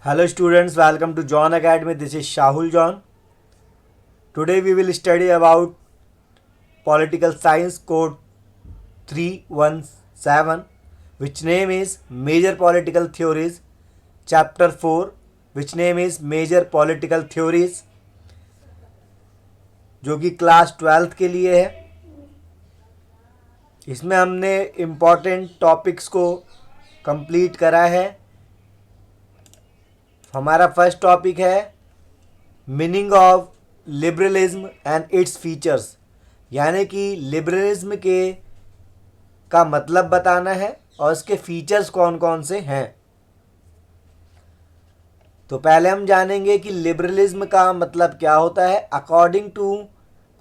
Hello students, welcome to John Academy. This is Shahul John. Today we will study about Political Science Code 317, which name is Major Political Theories, Chapter 4, which name is Major Political Theories, जो कि class 12th के लिए है. इसमें हमने important topics को complete करा है. हमारा फर्स्ट टॉपिक है meaning of liberalism and its features, यानी कि लिबरलिज्म के का मतलब बताना है और इसके फीचर्स कौन कौन से हैं. तो पहले हम जानेंगे कि लिबरलिज्म का मतलब क्या होता है. According to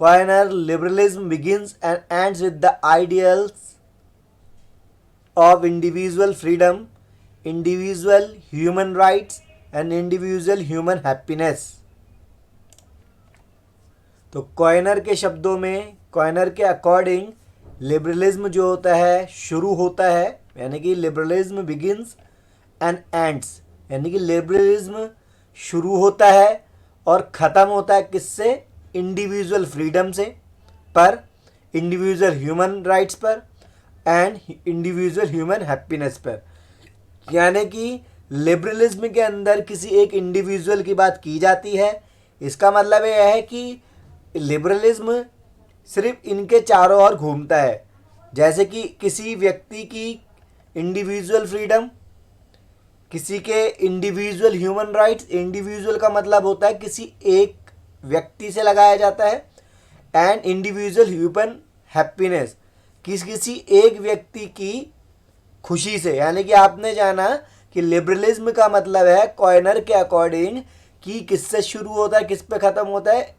Coyner, liberalism begins and ends with the ideals of individual freedom, individual human rights and individual human happiness. तो कॉयनर के शब्दों में, कॉयनर के अकॉर्डिंग लिबरलिज्म जो होता है शुरू होता है, यानी कि लिबरलिज्म बिगिंस एंड एंड्स, यानी कि लिबरलिज्म शुरू होता है और ख़त्म होता है किससे? इंडिविजुअल फ्रीडम से, पर इंडिविजुअल ह्यूमन राइट्स पर एंड इंडिविजुअल ह्यूमन हैप्पीनेस पर. यानी कि लिबरलिज्म के अंदर किसी एक इंडिविजुअल की बात की जाती है. इसका मतलब यह है कि लिबरलिज्म सिर्फ इनके चारों ओर घूमता है, जैसे कि किसी व्यक्ति की इंडिविजुअल फ्रीडम, किसी के इंडिविजुअल ह्यूमन राइट्स. इंडिविजुअल का मतलब होता है किसी एक व्यक्ति से लगाया जाता है, एंड इंडिविजुअल ह्यूमन हैप्पीनेस, किसी एक व्यक्ति की खुशी से. यानी कि आपने जाना कि लिबरलिज्म का मतलब है कॉयनर के अकॉर्डिंग कि किससे शुरू होता है, किस पे ख़त्म होता है?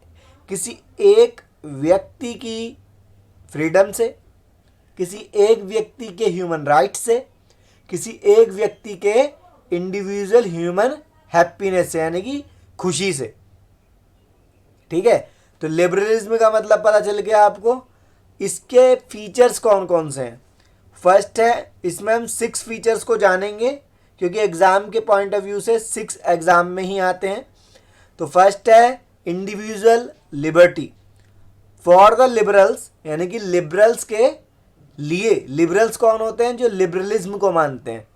किसी एक व्यक्ति की फ्रीडम से, किसी एक व्यक्ति के ह्यूमन राइट से, किसी एक व्यक्ति के इंडिविजुअल ह्यूमन हैप्पीनेस से, यानी कि खुशी से. ठीक है, तो लिबरलिज्म का मतलब पता चल गया आपको. इसके फीचर्स कौन कौन से हैं? फर्स्ट है, इसमें हम 6 फीचर्स को जानेंगे, क्योंकि एग्ज़ाम के पॉइंट ऑफ व्यू से 6 एग्ज़ाम में ही आते हैं. तो फर्स्ट है individual liberty. For the liberals, यानी कि लिबरल्स के लिए. लिबरल्स कौन होते हैं? जो लिबरलिज्म को मानते हैं.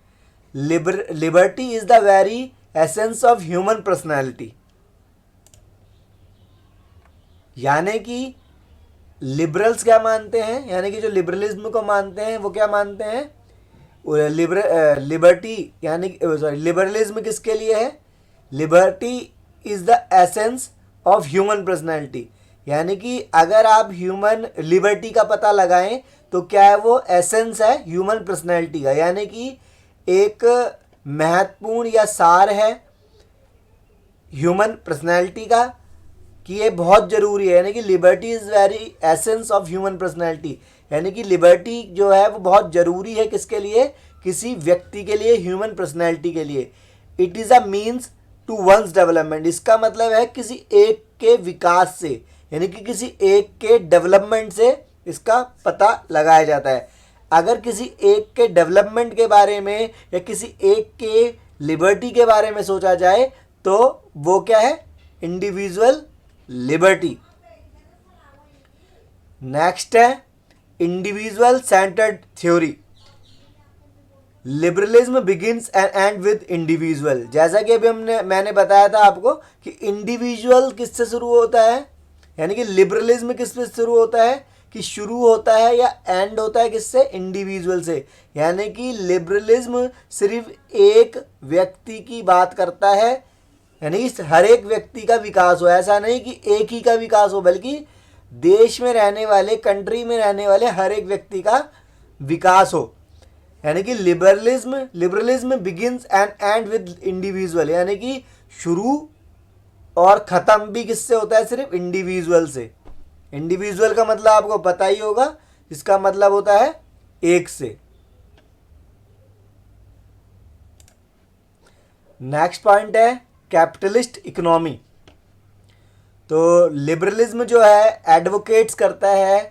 Liberty is the very essence of human personality. यानी कि लिबरल्स क्या मानते हैं, यानी कि जो लिबरलिज्म को मानते हैं वो क्या मानते हैं? लिबर्टी, यानी सॉरी, लिबरलिज्म किसके लिए है? Liberty is the essence of human personality. यानी कि अगर आप ह्यूमन लिबर्टी का पता लगाएं तो क्या है? वो एसेंस है ह्यूमन पर्सनैलिटी का, यानी कि एक महत्वपूर्ण या सार है ह्यूमन पर्सनैलिटी का, कि ये बहुत ज़रूरी है. यानी कि liberty is very essence of human personality, यानी कि लिबर्टी जो है वो बहुत ज़रूरी है किसके लिए? किसी व्यक्ति के लिए, ह्यूमन पर्सनैलिटी के लिए. It is a means to one's development. इसका मतलब है किसी एक के विकास से, यानी कि किसी एक के डेवलपमेंट से इसका पता लगाया जाता है. अगर किसी एक के डेवलपमेंट के बारे में या किसी एक के लिबर्टी के बारे में सोचा जाए तो वो क्या है? Individual liberty. नेक्स्ट है individual centred theory. Liberalism begins and and with individual. जैसा कि अभी मैंने बताया था आपको कि इंडिविजुअल किससे शुरू होता है, यानी कि लिबरलिज्म किस से शुरू होता है? कि शुरू होता है या एंड होता है किससे? इंडिविजुअल से. यानी कि लिबरलिज्म सिर्फ एक व्यक्ति की बात करता है, यानी हर एक व्यक्ति का विकास हो. ऐसा नहीं कि एक ही का विकास हो, बल्कि देश में रहने वाले, कंट्री में रहने वाले हर एक व्यक्ति का विकास हो. यानी कि liberalism begins and and with individual, यानी कि शुरू और ख़त्म भी किससे होता है? सिर्फ इंडिविजुअल से. इंडिविजुअल का मतलब आपको पता ही होगा, इसका मतलब होता है एक से. नेक्स्ट पॉइंट है कैपिटलिस्ट इकोनॉमी. तो लिबरलिज्म जो है एडवोकेट्स करता है,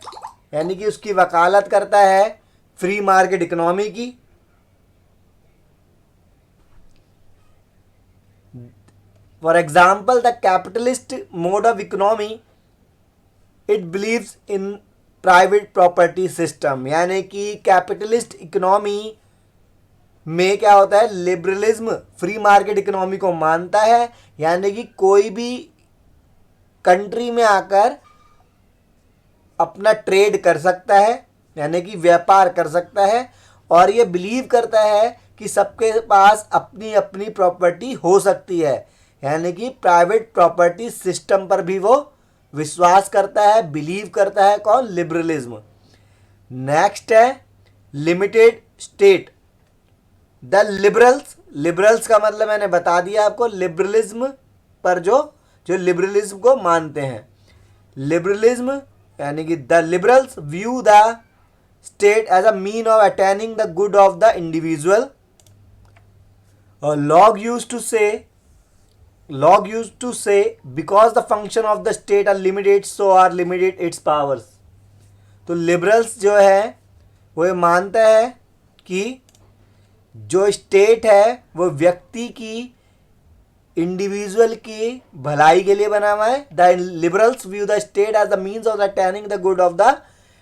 यानी कि उसकी वकालत करता है फ्री मार्केट इकोनॉमी की. For example the capitalist mode of economy it believes in private property system, यानी कि कैपिटलिस्ट इकोनॉमी में क्या होता है, लिबरलिज्म फ्री मार्केट इकोनॉमी को मानता है, यानी कि कोई भी कंट्री में आकर अपना ट्रेड कर सकता है, यानी कि व्यापार कर सकता है, और ये बिलीव करता है कि सबके पास अपनी अपनी प्रॉपर्टी हो सकती है, यानी कि प्राइवेट प्रॉपर्टी सिस्टम पर भी वो विश्वास करता है, बिलीव करता है। कौन? लिबरलिज्म। नेक्स्ट है लिमिटेड स्टेट। द लिबरल्स का मतलब मैंने बता दिया आपको, लिबरलिज्म पर जो लिबरलिज्म को मानते हैं। लिबरलिज्म यानी कि the liberals view the state as a mean of attaining the good of the individual. और Locke used to say because the function of the state are limited so are limited its powers. तो liberals जो है वो ये मानता है कि जो स्टेट है वो व्यक्ति की, इंडिविजुअल की भलाई के लिए बना हुआ है। The liberals view the state as the means of attaining the good of the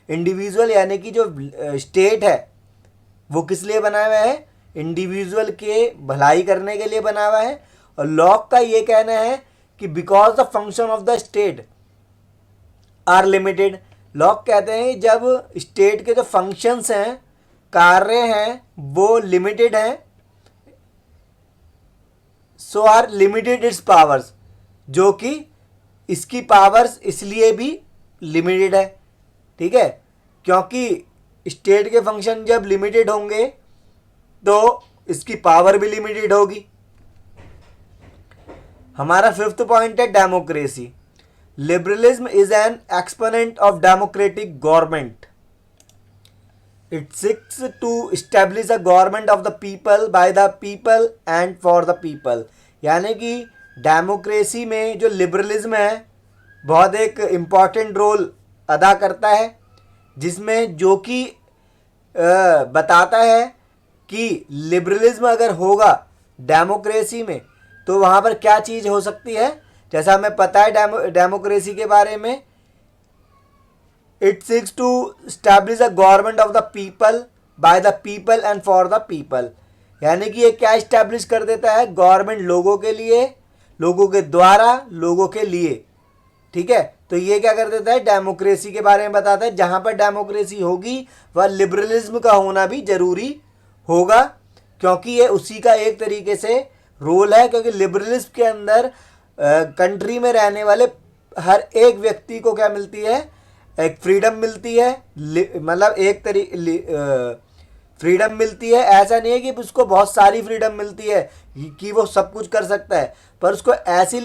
individual, यानी कि जो स्टेट है वो किस लिए बना हुआ है, इंडिविजुअल के भलाई करने के लिए बना हुआ है। और लॉक का ये कहना है कि because the function of the state are limited. Locke कहते हैं जब स्टेट के जो फंक्शंस हैं, कार्य हैं, वो लिमिटेड हैं, सो आर लिमिटेड इट्स पावर्स, जो कि इसकी पावर्स इसलिए भी लिमिटेड है। ठीक है, क्योंकि स्टेट के फंक्शन जब लिमिटेड होंगे तो इसकी पावर भी लिमिटेड होगी। हमारा फिफ्थ पॉइंट है democracy. Liberalism is an exponent of democratic government. It seeks to establish a government of the people, by the people and for the people। यानी कि डेमोक्रेसी में जो लिबरलिज्म है बहुत एक इम्पॉर्टेंट रोल अदा करता है, जिसमें जो कि बताता है कि लिबरलिज्म अगर होगा डेमोक्रेसी में तो वहाँ पर क्या चीज़ हो सकती है। जैसा हमें पता है डेमोक्रेसी के बारे में, It seeks to establish a government of the people, by the people and for the people। यानी कि ये क्या इस्टेब्लिश कर देता है, गवर्नमेंट लोगों के लिए, लोगों के द्वारा, लोगों के लिए। ठीक है, तो ये क्या कर देता है, डेमोक्रेसी के बारे में बताता है। जहाँ पर डेमोक्रेसी होगी वह लिबरलिज्म का होना भी जरूरी होगा, क्योंकि ये उसी का एक तरीके से रोल है। क्योंकि लिबरलिज्म के अंदर कंट्री में रहने वाले हर एक व्यक्ति को क्या मिलती है, एक फ्रीडम मिलती है। मतलब एक फ्रीडम मिलती है। ऐसा नहीं है कि उसको बहुत सारी फ्रीडम मिलती है कि वो सब कुछ कर सकता है, पर उसको ऐसी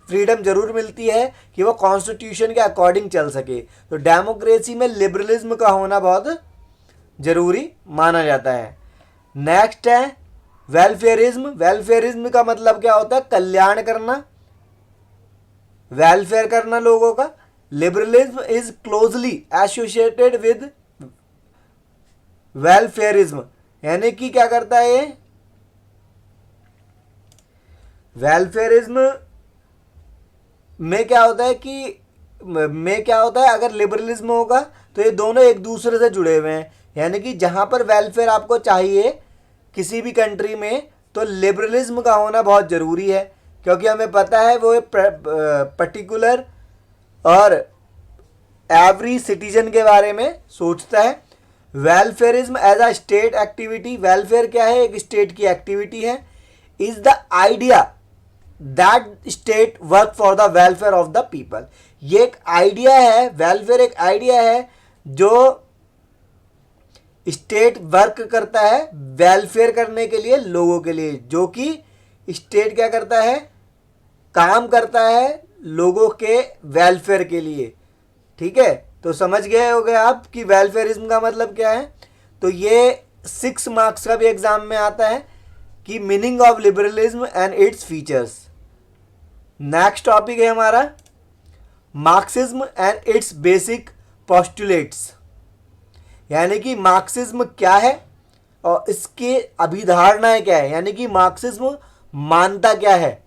फ्रीडम जरूर मिलती है कि वो कॉन्स्टिट्यूशन के अकॉर्डिंग चल सके। तो डेमोक्रेसी में लिबरलिज्म का होना बहुत ज़रूरी माना जाता है। नेक्स्ट है वेलफेयरिज्म। वेलफेयरिज्म का मतलब क्या होता है, कल्याण करना, वेलफेयर करना लोगों का। Liberalism is closely associated with welfarism, यानी कि क्या करता है ये, वेलफेयरिज्म में क्या होता है कि अगर लिबरलिज्म होगा तो ये दोनों एक दूसरे से जुड़े हुए हैं। यानी कि जहाँ पर वेलफेयर आपको चाहिए किसी भी कंट्री में, तो लिबरलिज्म का होना बहुत ज़रूरी है, क्योंकि हमें पता है वो पर्टिकुलर और एवरी सिटीजन के बारे में सोचता है। Welfarism as a state activity. Welfare क्या है, एक स्टेट की एक्टिविटी है। Is the idea that state work for the welfare of the people. ये एक आइडिया है, वेलफेयर एक आइडिया है जो स्टेट वर्क करता है वेलफेयर करने के लिए, लोगों के लिए। जो कि स्टेट क्या करता है, काम करता है लोगों के वेलफेयर के लिए। ठीक है, तो समझ गए होंगे आप कि वेलफेयरिज्म का मतलब क्या है। तो ये 6 मार्क्स का भी एग्जाम में आता है कि meaning of liberalism and its features. Next topic है हमारा Marxism and it's basic postulates. यानी कि मार्क्सिज्म क्या है और इसके अभिधारणाएं क्या है, यानी कि मार्क्सिज्म मानता क्या है।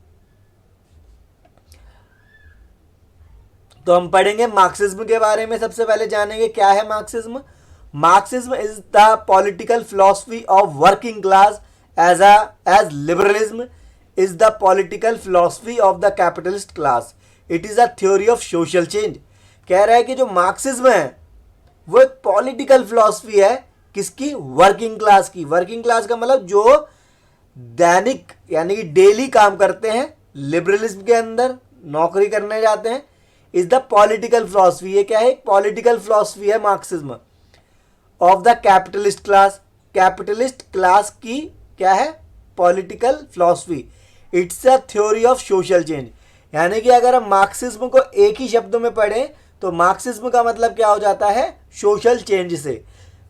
तो हम पढ़ेंगे मार्क्सिज्म के बारे में। सबसे पहले जानेंगे क्या है Marxism. Marxism is the political philosophy of working class as liberalism is the political philosophy of the capitalist class. It is a theory of social change. कह रहा है कि जो मार्क्सिज्म है वो एक पॉलिटिकल फिलॉसफी है किसकी, वर्किंग क्लास की। वर्किंग क्लास का मतलब जो दैनिक यानी कि डेली काम करते हैं, लिबरलिज्म के अंदर नौकरी करने जाते हैं, इज द पॉलिटिकल फिलॉसफी। ये क्या है, एक पॉलिटिकल फिलॉसफी है Marxism of the capitalist class. Capitalist class की क्या है, political philosophy. It's a theory of social change. यानी कि अगर हम मार्क्सिज्म को एक ही शब्दों में पढ़ें तो मार्क्सिज्म का मतलब क्या हो जाता है, सोशल चेंज से।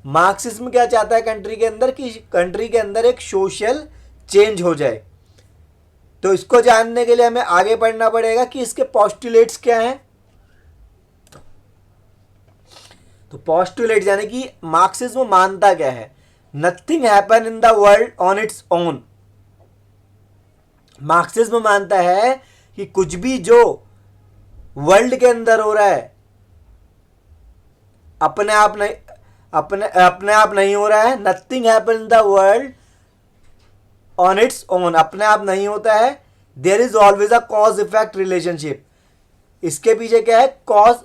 मार्क्सिज्म क्या चाहता है कंट्री के अंदर, कि कंट्री के अंदर एक सोशल चेंज हो जाए। तो इसको जानने के लिए हमें आगे पढ़ना पड़ेगा कि इसके पोस्टुलेट्स क्या हैं। तो पोस्टुलेट्स यानी कि मार्क्सिज्म मानता क्या है, nothing happen in the world on its own. Marxism मानता है कि कुछ भी जो वर्ल्ड के अंदर हो रहा है अपने आप नहीं हो रहा है। Nothing happen in the world on its own, अपने आप नहीं होता है। There is always a cause effect relationship. इसके पीछे क्या है, कॉज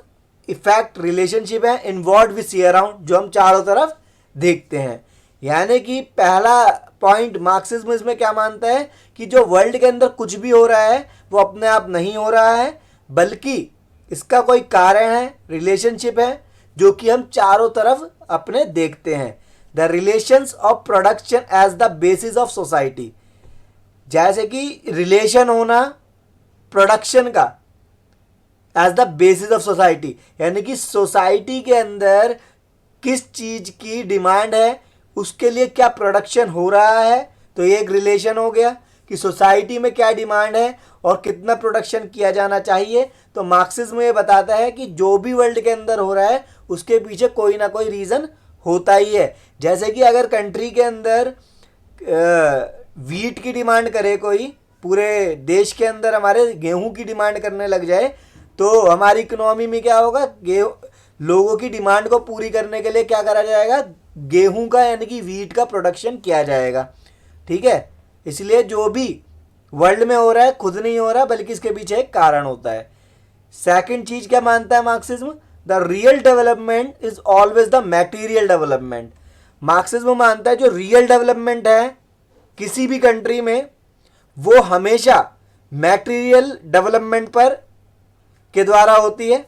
इफेक्ट रिलेशनशिप है इन्वॉल्व विद सी अराउंड, जो हम चारों तरफ देखते हैं। यानी कि पहला पॉइंट मार्क्सिज्म इसमें क्या मानता है कि जो वर्ल्ड के अंदर कुछ भी हो रहा है वो अपने आप नहीं हो रहा है, बल्कि इसका कोई कारण है, रिलेशनशिप है, जो कि हम चारों तरफ अपने देखते हैं। The relations of production as the basis of society. जैसे कि रिलेशन होना प्रोडक्शन का as the basis of society, यानी कि सोसाइटी के अंदर किस चीज की डिमांड है, उसके लिए क्या प्रोडक्शन हो रहा है। तो ये एक रिलेशन हो गया कि सोसाइटी में क्या डिमांड है और कितना प्रोडक्शन किया जाना चाहिए। तो मार्क्सिज्म ये बताता है कि जो भी वर्ल्ड के अंदर हो रहा है उसके पीछे कोई ना कोई रीज़न होता ही है। जैसे कि अगर कंट्री के अंदर वीट की डिमांड करे कोई, पूरे देश के अंदर हमारे गेहूं की डिमांड करने लग जाए, तो हमारी इकोनॉमी में क्या होगा, लोगों की डिमांड को पूरी करने के लिए क्या करा जाएगा, गेहूं का यानी कि वीट का प्रोडक्शन किया जाएगा। ठीक है, इसलिए जो भी वर्ल्ड में हो रहा है खुद नहीं हो रहा, बल्कि इसके पीछे एक कारण होता है। सेकंड चीज क्या मानता है Marxism, the real development is always the material development. Marxism मानता है जो रियल डेवलपमेंट है किसी भी कंट्री में वो हमेशा मैटीरियल डेवलपमेंट पर के द्वारा होती है।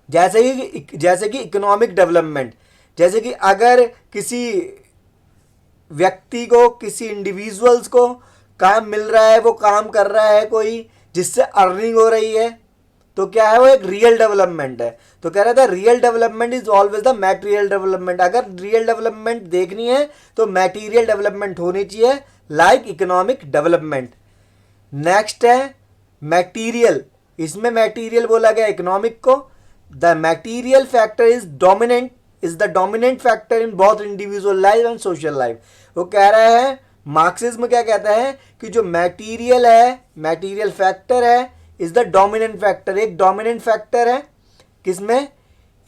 जैसे कि इकोनॉमिक डेवलपमेंट, जैसे कि अगर किसी व्यक्ति को, किसी इंडिविजुअल्स को काम मिल रहा है, वो काम कर रहा है कोई जिससे अर्निंग हो रही है, तो क्या है, वो एक रियल डेवलपमेंट है। तो कह रहा था real development is always the material development. अगर रियल डेवलपमेंट देखनी है तो मैटीरियल डेवलपमेंट होनी चाहिए, लाइक इकोनॉमिक डेवलपमेंट। नेक्स्ट है मैटीरियल, इसमें मैटीरियल बोला गया इकोनॉमिक को। The material factor is the dominant factor in both individual life and social life. वो कह रहा है, मार्क्सिज्म क्या कहता है कि जो मैटीरियल है, मैटीरियल फैक्टर है, इज द डोमिनेंट फैक्टर, एक डोमिनेंट फैक्टर है किसमें,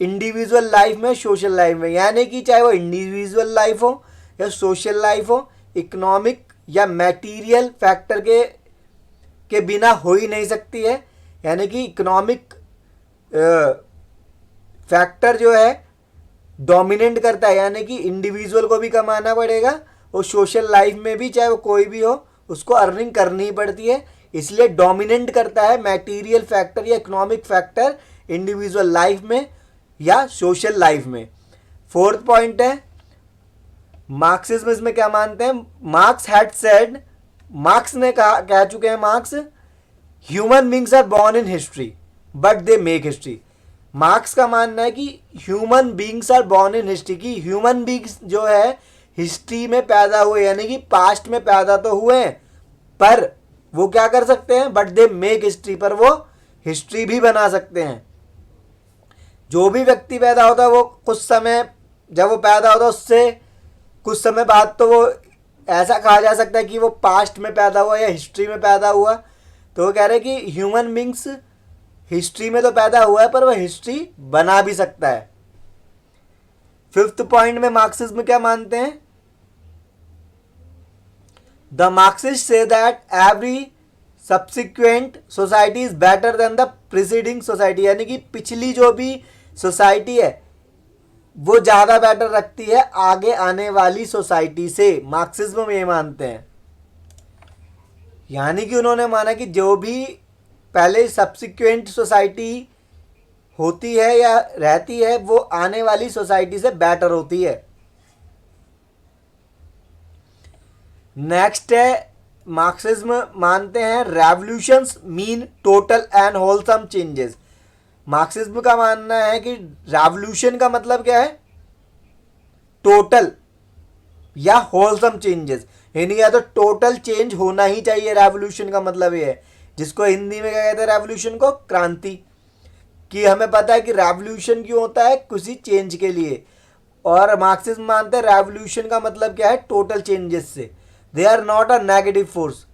इंडिविजुअल लाइफ में, सोशल लाइफ में। यानी कि चाहे वो इंडिविजुअल लाइफ हो या सोशल लाइफ हो, इकोनॉमिक या मैटीरियल फैक्टर के बिना हो ही नहीं सकती है। यानी कि इकोनॉमिक फैक्टर जो है डोमिनेंट करता है, यानी कि इंडिविजुअल को भी कमाना पड़ेगा और सोशल लाइफ में भी, चाहे वो कोई भी हो, उसको अर्निंग करनी ही पड़ती है। इसलिए डोमिनेंट करता है मैटीरियल फैक्टर या इकोनॉमिक फैक्टर इंडिविजुअल लाइफ में या सोशल लाइफ में। फोर्थ पॉइंट है मार्क्सिज्म इसमें क्या मानते हैं, मार्क्स हैड सेड, मार्क्स ने कह चुके हैं Marx, human beings are born in history but they make history. Marx का मानना है कि human beings are born in history, की ह्यूमन बींग्स जो है हिस्ट्री में पैदा हुए, यानी कि पास्ट में पैदा तो हुए हैं, पर वो क्या कर सकते हैं, बट दे मेक हिस्ट्री, पर वो हिस्ट्री भी बना सकते हैं। जो भी व्यक्ति पैदा होता है वो कुछ समय, जब वो पैदा होता है उससे कुछ समय बाद तो वो ऐसा कहा जा सकता है कि वो पास्ट में पैदा हुआ या हिस्ट्री में पैदा हुआ। तो वो कह रहे हैं कि ह्यूमन बींग्स हिस्ट्री में तो पैदा हुआ है पर वह हिस्ट्री बना भी सकता है। फिफ्थ पॉइंट में मार्क्सिज्म क्या मानते हैं? The Marxist say that every subsequent society is better than the preceding society, यानी कि पिछली जो भी सोसाइटी है वो ज़्यादा बेटर रखती है आगे आने वाली सोसाइटी से। मार्क्सिज्म में ये मानते हैं, यानी कि उन्होंने माना कि जो भी पहले सब्सिक्वेंट सोसाइटी होती है या रहती है वो आने वाली सोसाइटी से बेटर होती है। नेक्स्ट है, मार्क्सिज्म मानते हैं revolutions mean total and wholesome changes. Marxism का मानना है कि रेवोल्यूशन का मतलब क्या है? टोटल या होलसम चेंजेस, यानी या तो टोटल चेंज होना ही चाहिए, रेवोल्यूशन का मतलब ये है, जिसको हिंदी में क्या कहते हैं रेवोल्यूशन को? क्रांति। कि हमें पता है कि रेवोल्यूशन क्यों होता है? किसी चेंज के लिए। और मार्क्सिज्म मानते हैं रेवोल्यूशन का मतलब क्या है? टोटल चेंजेस से। They are not a negative force,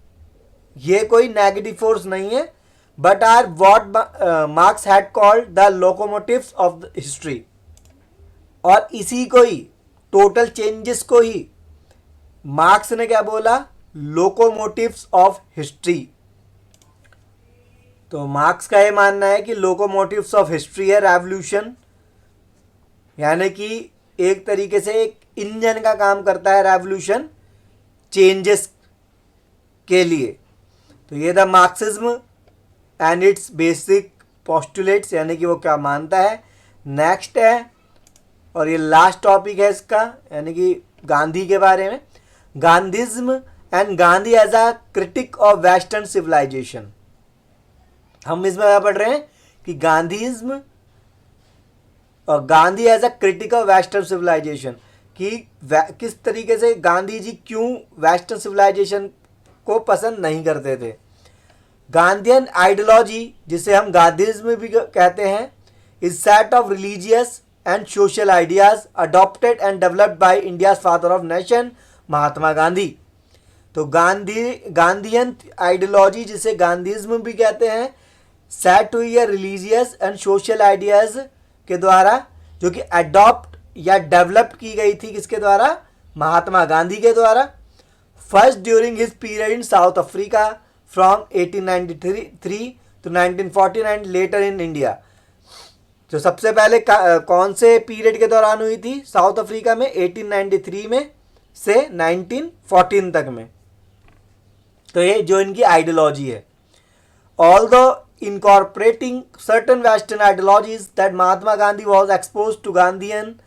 ये कोई नेगेटिव फोर्स नहीं है, but are what Marx had called the locomotives of the history. और इसी को ही, टोटल चेंजेस को ही मार्क्स ने क्या बोला? Locomotives of history. तो मार्क्स का ये मानना है कि लोकोमोटिव्स ऑफ हिस्ट्री है रेवोल्यूशन, यानी कि एक तरीके से एक इंजन का काम करता है रेवोल्यूशन चेंजेस के लिए। तो ये the Marxism and it's basic postulates, यानी कि वो क्या मानता है। नेक्स्ट है, और ये लास्ट टॉपिक है इसका, यानी कि गांधी के बारे में। Gandhism and Gandhi as a critic of western civilisation. हम इसमें क्या पढ़ रहे हैं कि गांधीज्म और Gandhi as a critic of western civilisation, कि किस तरीके से गांधी जी क्यों वेस्टर्न सिविलाइजेशन को पसंद नहीं करते थे। गांधीयन आइडियोलॉजी, जिसे हम गांधीज्म भी कहते हैं, is set of religious and social ideas adopted and developed by India's father of nation Mahatma Gandhi. तो गांधीयन आइडियोलॉजी, जिसे गांधीज्म भी कहते हैं, सेट हुई है रिलीजियस एंड सोशल आइडियाज के द्वारा, जो कि अडॉप्ट या डेवलप की गई थी किसके द्वारा? महात्मा गांधी के द्वारा। First during his period in South Africa from 1893 to 1949, later in India. जो सबसे पहले कौन से पीरियड के दौरान हुई थी? साउथ अफ्रीका में 1893 में से 1914 तक में। तो ये जो इनकी आइडियोलॉजी है। Although incorporating certain Western ideologies that Mahatma Gandhi was exposed to, Gandhian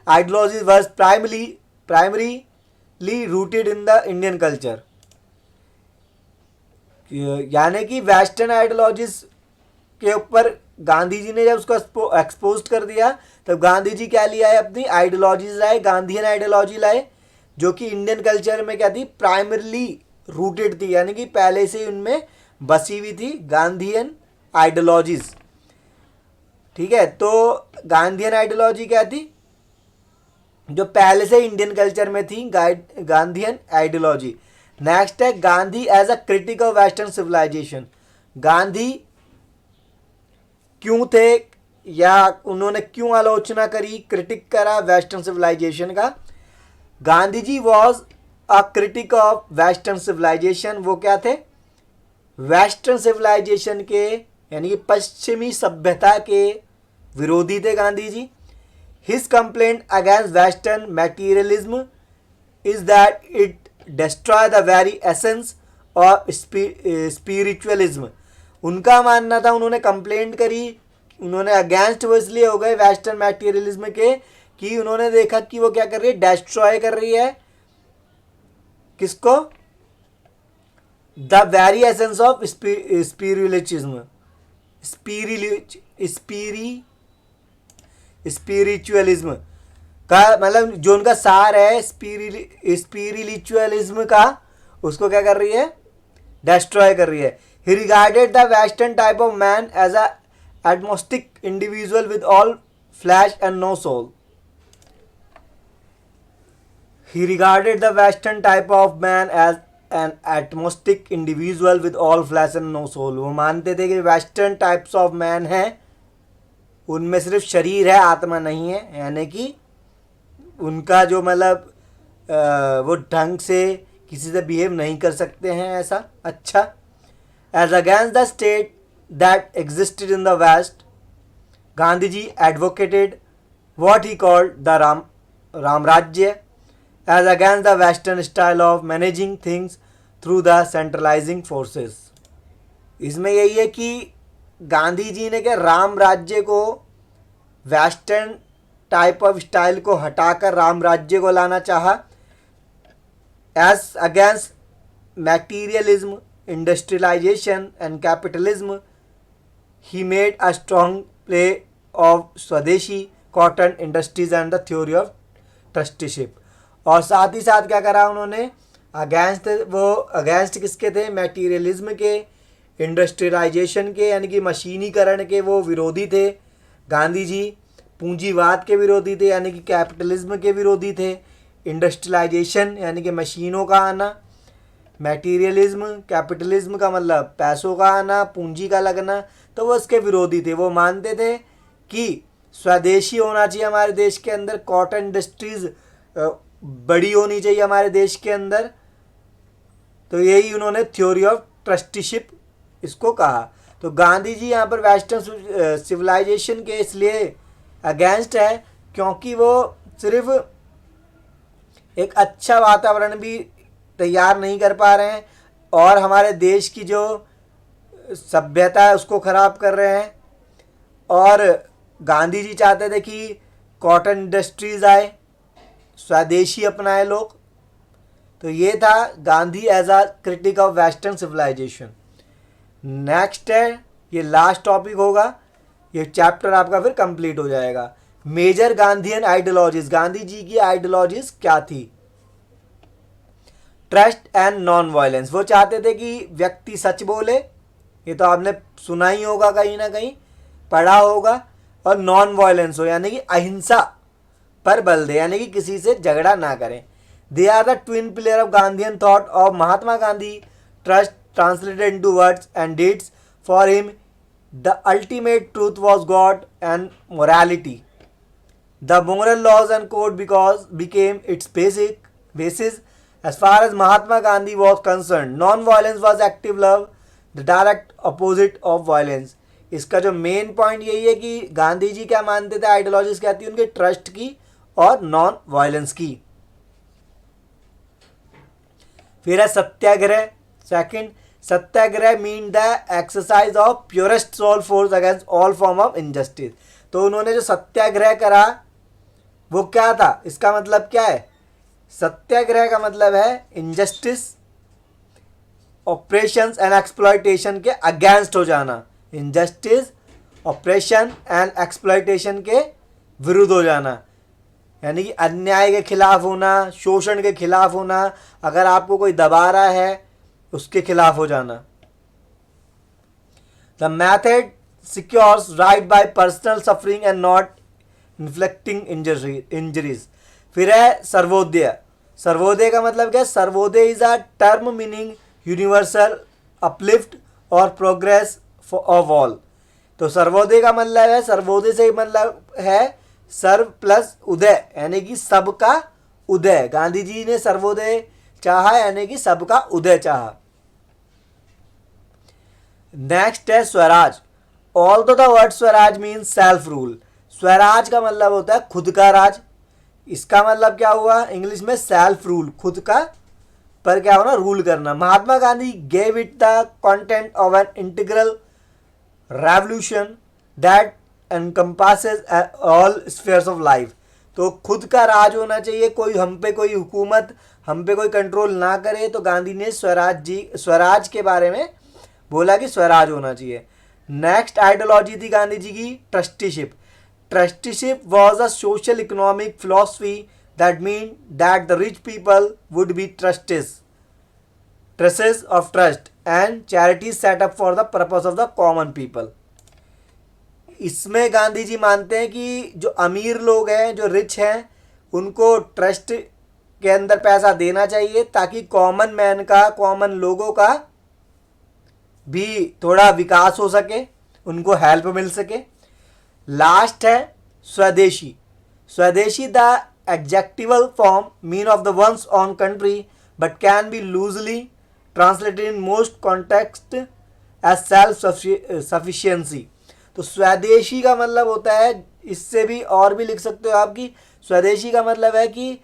ideologies was primarily rooted in the Indian culture. यानी कि वेस्टर्न आइडियोलॉजीज के ऊपर गांधी जी ने जब उसको एक्सपोज कर दिया, तब गांधी जी क्या लिया है? अपनी आइडियोलॉजीज लाए, गांधीयन आइडियोलॉजी लाए, जो कि इंडियन कल्चर में क्या थी? प्राइमरली रूटेड थी, यानी कि पहले से ही उनमें बसी हुई थी गांधीयन आइडियोलॉजीज। ठीक है, तो गांधीयन आइडियोलॉजी क्या थी? जो पहले से इंडियन कल्चर में थी, गांधीयन आइडियोलॉजी। नेक्स्ट है, Gandhi as a critic of western civilization. Gandhi क्यों थे, या उन्होंने क्यों आलोचना करी, क्रिटिक करा वेस्टर्न सिविलाइजेशन का? Gandhi ji was a critic of western civilisation. वो क्या थे? वेस्टर्न सिविलाइजेशन के, यानी कि पश्चिमी सभ्यता के विरोधी थे Gandhi ji. His complaint against western materialism is that it destroy the very essence of spiritualism. उनका मानना था, उन्होंने कंप्लेंट करी, उन्होंने अगेंस्ट वो इसलिए हो गए वेस्टर्न मटेरियलिज्म के, कि उन्होंने देखा कि वो क्या कर रही है? डिस्ट्रॉय कर रही है किसको? The very essence of spiritualism, spiritualism का मतलब जो उनका सार है स्पिरिचुअलिज्म का, उसको क्या कर रही है? डिस्ट्रॉय कर रही है। He regarded the western type of man as a atomistic individual with all flesh and no soul. He regarded the Western type of man as an atomistic individual with all flesh and no soul. वो मानते थे कि western types of man हैं, उनमें सिर्फ शरीर है, आत्मा नहीं है, यानी कि उनका जो मतलब वो ढंग से किसी से बिहेव नहीं कर सकते हैं ऐसा। अच्छा, as against the state that existed in the west, Gandhi ji advocated what he called the Ramrajya as against the western style of managing things through the centralizing forces। इसमें यही है कि गांधी जी ने क्या राम राज्य को, वेस्टर्न टाइप ऑफ स्टाइल को हटाकर राम राज्य को लाना चाहा। As against materialism, industrialisation and capitalism, he made a strong play of swadeshi cotton industries and the theory of trusteeship. और साथ ही साथ क्या करा उन्होंने, अगेंस्ट किसके थे, मटेरियलिज्म के, इंडस्ट्रियलाइजेशन के यानी कि मशीनीकरण के वो विरोधी थे गांधी जी, पूंजीवाद के विरोधी थे यानी कि कैपिटलिज्म के विरोधी थे, इंडस्ट्रियलाइजेशन यानी कि मशीनों का आना, मटेरियलिज्म कैपिटलिज्म का मतलब पैसों का आना, पूंजी का लगना, तो वो उसके विरोधी थे। वो मानते थे कि स्वदेशी होना चाहिए हमारे देश के अंदर, कॉटन इंडस्ट्रीज बड़ी होनी चाहिए हमारे देश के अंदर। तो यही उन्होंने थ्योरी ऑफ ट्रस्टीशिप इसको कहा। तो गांधी जी यहाँ पर वेस्टर्न सिविलाइजेशन के इसलिए अगेंस्ट है क्योंकि वो सिर्फ एक अच्छा वातावरण भी तैयार नहीं कर पा रहे हैं और हमारे देश की जो सभ्यता है उसको ख़राब कर रहे हैं। और गांधी जी चाहते थे कि कॉटन इंडस्ट्रीज आए, स्वदेशी अपनाए लोग। तो ये था Gandhi as a critic of western civilization. Next है, ये लास्ट टॉपिक होगा, ये चैप्टर आपका फिर कंप्लीट हो जाएगा। Major Gandhian ideologies, Gandhi ji की आइडियोलॉजीज क्या थी। ट्रस्ट एंड नॉन वायलेंस, वो चाहते थे कि व्यक्ति सच बोले, ये तो आपने सुना ही होगा, कहीं ना कहीं पढ़ा होगा, और नॉन वायलेंस हो यानी कि अहिंसा पर बल दे, यानी कि किसी से झगड़ा ना करें। They are the twin pillar of Gandhian thought of Mahatma Gandhi. Trust translated into words and deeds, for him the ultimate truth was God and morality. The moral laws and code because became its basis as far as Mahatma Gandhi was concerned, non-violence was active love, the direct opposite of violence। इसका जो main point यही है कि गांधी जी क्या मानते थे, ideologies क्या थी उनके, ट्रस्ट की और नॉन वायलेंस की। फिर है satyagraha. Second, satyagraha mean the exercise of purest soul force against all form of injustice. तो उन्होंने जो सत्याग्रह करा वो क्या था, इसका मतलब क्या है, सत्याग्रह का मतलब है इनजस्टिस, ऑपरेशंस एंड एक्सप्लॉयटेशन के अगेंस्ट हो जाना, इनजस्टिस, ऑपरेशन एंड एक्सप्लॉयटेशन के विरुद्ध हो जाना, यानी कि अन्याय के खिलाफ होना, शोषण के खिलाफ होना, अगर आपको कोई दबा रहा है उसके खिलाफ हो जाना। The method secures right bye personal suffering and not inflicting injuries. फिर है सर्वोदय। सर्वोदय का मतलब क्या है, Sarvodaya is a term meaning universal uplift और प्रोग्रेस ऑफ ऑल। तो सर्वोदय का मतलब है, सर्वोदय से मतलब है सर्व प्लस उदय यानी कि सबका उदय। गांधी जी ने सर्वोदय चाहा यानी कि सबका उदय चाहा। नेक्स्ट है Swaraj. Although the word Swaraj means self rule. Swaraj का मतलब होता है खुद का राज। इसका मतलब क्या हुआ इंग्लिश में, सेल्फ रूल, खुद का पर क्या होना, रूल करना। Mahatma Gandhi gave it the content of an integral revolution that encompasses all spheres of life. तो खुद का राज होना चाहिए, कोई हम पे कोई हुकूमत, हम पे कोई कंट्रोल ना करे। तो गांधी ने स्वराज के बारे में बोला कि स्वराज होना चाहिए। नेक्स्ट आइडियोलॉजी थी गांधी जी की trusteeship. Trusteeship was a social economic philosophy that meant that the rich people would be trustees of trust and charities set up for the purpose of the common people। इसमें गांधी जी मानते हैं कि जो अमीर लोग हैं, जो रिच हैं, उनको ट्रस्ट के अंदर पैसा देना चाहिए ताकि कॉमन मैन का, कॉमन लोगों का भी थोड़ा विकास हो सके, उनको हेल्प मिल सके। लास्ट है swadeshi. Swadeshi the adjectival form mean of the one's on country but can be loosely translated in most context as self sufficiency. तो स्वदेशी का मतलब होता है, इससे भी और भी लिख सकते हो आप कि स्वदेशी का मतलब है कि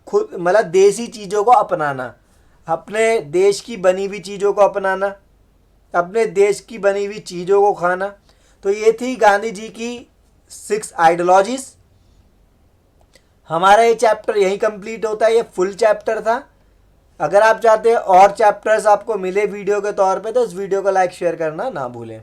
खुद मतलब देसी चीज़ों को अपनाना, अपने देश की बनी हुई चीज़ों को अपनाना, अपने देश की बनी हुई चीज़ों को खाना। तो ये थी गांधी जी की 6 आइडियोलॉजीज। हमारा ये चैप्टर यहीं कंप्लीट होता है, ये फुल चैप्टर था। अगर आप चाहते हैं और चैप्टर्स आपको मिले वीडियो के तौर पे तो इस वीडियो को लाइक शेयर करना ना भूलें।